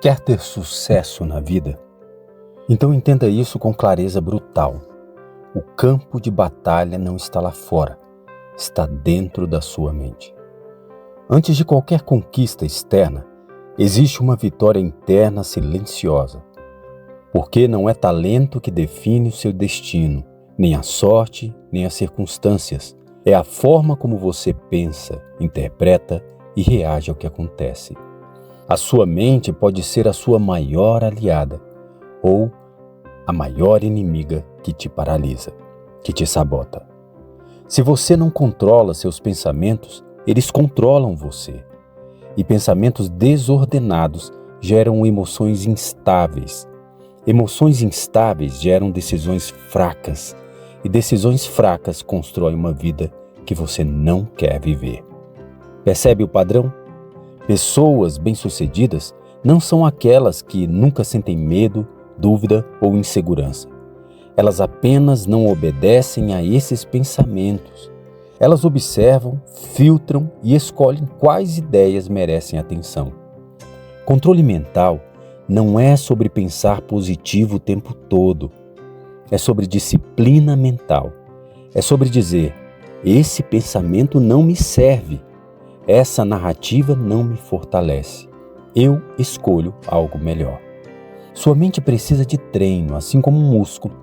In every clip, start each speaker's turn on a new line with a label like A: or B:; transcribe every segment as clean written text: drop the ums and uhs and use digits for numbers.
A: Quer ter sucesso na vida? Então entenda isso com clareza brutal. O campo de batalha não está lá fora, está dentro da sua mente. Antes de qualquer conquista externa, existe uma vitória interna silenciosa. Porque não é talento que define o seu destino, nem a sorte, nem as circunstâncias. É a forma como você pensa, interpreta e reage ao que acontece. A sua mente pode ser a sua maior aliada ou a maior inimiga que te paralisa, que te sabota. Se você não controla seus pensamentos, eles controlam você. E pensamentos desordenados geram emoções instáveis. Emoções instáveis geram decisões fracas. E decisões fracas constroem uma vida que você não quer viver. Percebe o padrão? Pessoas bem-sucedidas não são aquelas que nunca sentem medo, dúvida ou insegurança. Elas apenas não obedecem a esses pensamentos. Elas observam, filtram e escolhem quais ideias merecem atenção. Controle mental não é sobre pensar positivo o tempo todo. É sobre disciplina mental. É sobre dizer: esse pensamento não me serve. Essa narrativa não me fortalece. Eu escolho algo melhor. Sua mente precisa de treino, assim como um músculo.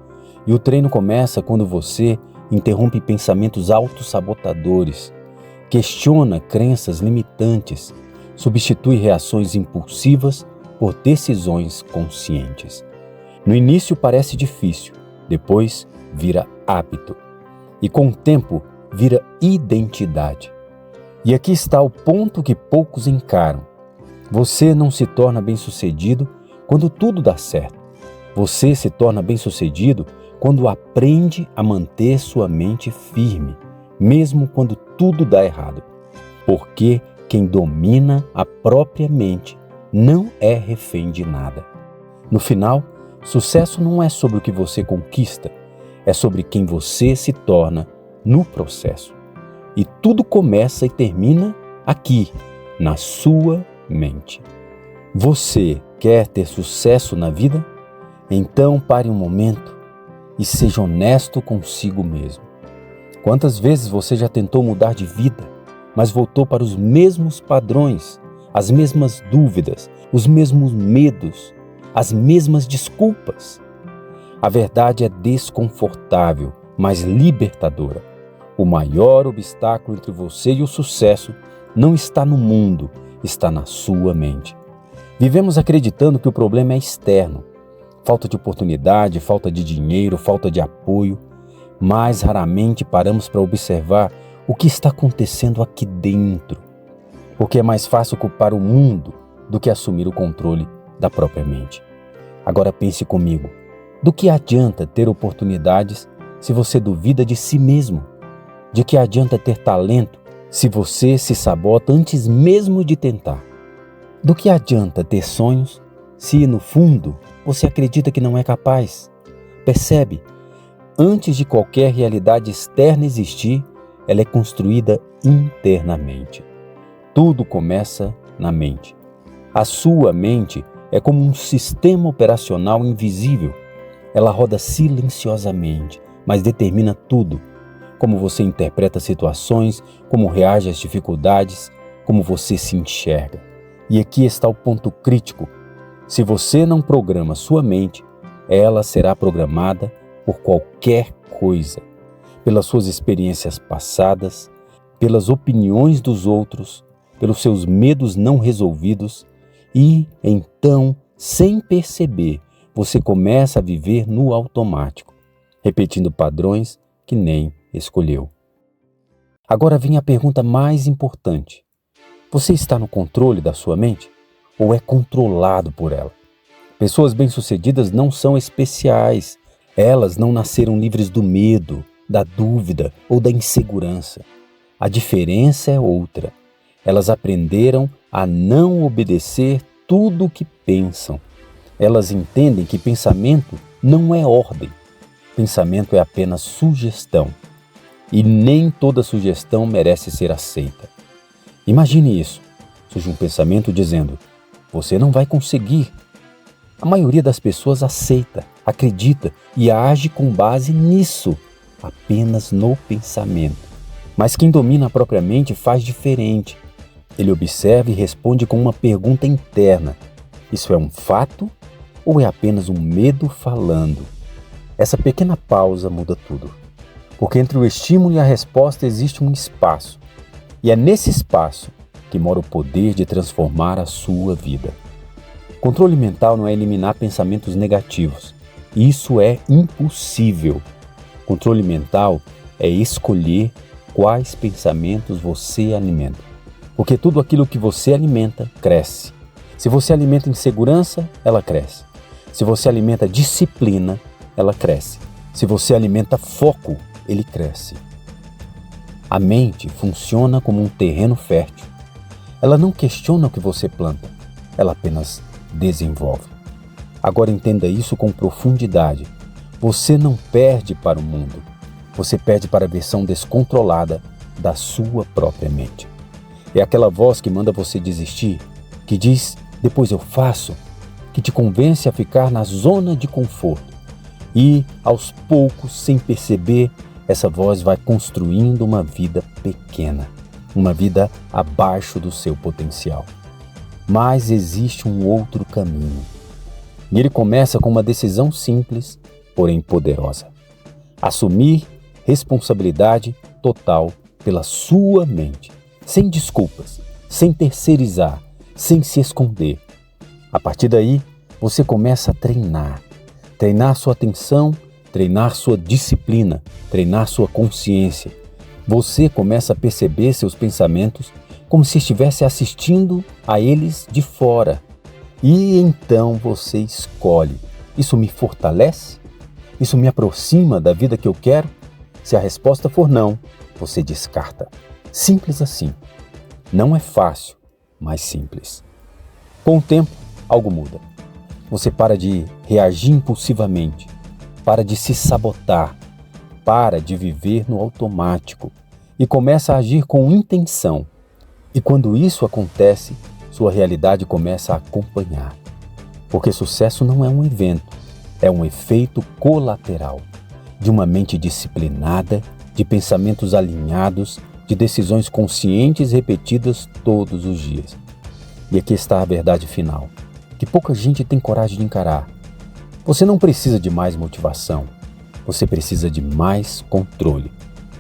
A: E o treino começa quando você interrompe pensamentos autossabotadores, questiona crenças limitantes, substitui reações impulsivas por decisões conscientes. No início parece difícil, depois vira hábito. E com o tempo vira identidade. E aqui está o ponto que poucos encaram. Você não se torna bem-sucedido quando tudo dá certo. Você se torna bem-sucedido quando aprende a manter sua mente firme, mesmo quando tudo dá errado. Porque quem domina a própria mente não é refém de nada. No final, sucesso não é sobre o que você conquista, é sobre quem você se torna no processo. E tudo começa e termina aqui, na sua mente. Você quer ter sucesso na vida? Então pare um momento e seja honesto consigo mesmo. Quantas vezes você já tentou mudar de vida, mas voltou para os mesmos padrões, as mesmas dúvidas, os mesmos medos, as mesmas desculpas? A verdade é desconfortável, mas libertadora. O maior obstáculo entre você e o sucesso não está no mundo, está na sua mente. Vivemos acreditando que o problema é externo. Falta de oportunidade, falta de dinheiro, falta de apoio. Mas raramente paramos para observar o que está acontecendo aqui dentro. Porque é mais fácil culpar o mundo do que assumir o controle da própria mente. Agora pense comigo. Do que adianta ter oportunidades se você duvida de si mesmo? De que adianta ter talento se você se sabota antes mesmo de tentar? Do que adianta ter sonhos se, no fundo, você acredita que não é capaz? Percebe? Antes de qualquer realidade externa existir, ela é construída internamente. Tudo começa na mente. A sua mente é como um sistema operacional invisível. Ela roda silenciosamente, mas determina tudo. Como você interpreta situações, como reage às dificuldades, como você se enxerga. E aqui está o ponto crítico. Se você não programa sua mente, ela será programada por qualquer coisa, pelas suas experiências passadas, pelas opiniões dos outros, pelos seus medos não resolvidos e, então, sem perceber, você começa a viver no automático, repetindo padrões que nem escolheu. Agora vem a pergunta mais importante. Você está no controle da sua mente ou é controlado por ela? Pessoas bem-sucedidas não são especiais. Elas não nasceram livres do medo, da dúvida ou da insegurança. A diferença é outra. Elas aprenderam a não obedecer tudo o que pensam. Elas entendem que pensamento não é ordem. Pensamento é apenas sugestão. E nem toda sugestão merece ser aceita. Imagine isso. Surge um pensamento dizendo: Você não vai conseguir. A maioria das pessoas aceita, acredita e age com base nisso, apenas no pensamento. Mas quem domina a própria mente faz diferente. Ele observa e responde com uma pergunta interna: isso é um fato ou é apenas um medo falando? Essa pequena pausa muda tudo, porque entre o estímulo e a resposta existe um espaço, e é nesse espaço que mora o poder de transformar a sua vida. Controle mental não é eliminar pensamentos negativos. Isso é impossível. Controle mental é escolher quais pensamentos você alimenta. Porque tudo aquilo que você alimenta, cresce. Se você alimenta insegurança, ela cresce. Se você alimenta disciplina, ela cresce. Se você alimenta foco, ele cresce. A mente funciona como um terreno fértil. Ela não questiona o que você planta, ela apenas desenvolve. Agora entenda isso com profundidade. Você não perde para o mundo, você perde para a versão descontrolada da sua própria mente. É aquela voz que manda você desistir, que diz, depois eu faço, que te convence a ficar na zona de conforto. E, aos poucos, sem perceber, essa voz vai construindo uma vida pequena, uma vida abaixo do seu potencial. Mas existe um outro caminho. E ele começa com uma decisão simples, porém poderosa. Assumir responsabilidade total pela sua mente, sem desculpas, sem terceirizar, sem se esconder. A partir daí, você começa a treinar sua atenção, treinar sua disciplina, treinar sua consciência. Você começa a perceber seus pensamentos como se estivesse assistindo a eles de fora. E então você escolhe: isso me fortalece? Isso me aproxima da vida que eu quero? Se a resposta for não, você descarta. Simples assim. Não é fácil, mas simples. Com o tempo, algo muda. Você para de reagir impulsivamente, para de se sabotar, para de viver no automático e começa a agir com intenção. E quando isso acontece, sua realidade começa a acompanhar. Porque sucesso não é um evento, é um efeito colateral de uma mente disciplinada, de pensamentos alinhados, de decisões conscientes repetidas todos os dias. E aqui está a verdade final, que pouca gente tem coragem de encarar. Você não precisa de mais motivação, você precisa de mais controle.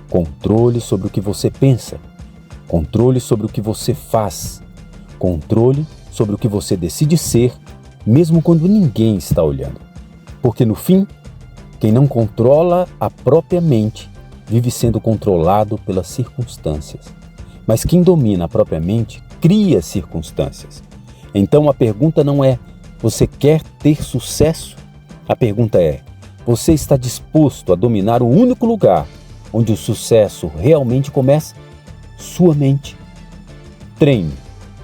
A: Controle sobre o que você pensa, controle sobre o que você faz, controle sobre o que você decide ser, mesmo quando ninguém está olhando. Porque no fim, quem não controla a própria mente vive sendo controlado pelas circunstâncias. Mas quem domina a própria mente cria circunstâncias. Então a pergunta não é: você quer ter sucesso? A pergunta é: você está disposto a dominar o único lugar onde o sucesso realmente começa? Sua mente. Treine,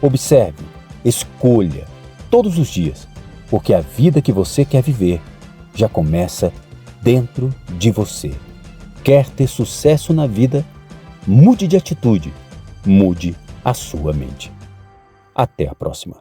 A: observe, escolha, todos os dias, porque a vida que você quer viver já começa dentro de você. Quer ter sucesso na vida? Mude de atitude, mude a sua mente. Até a próxima.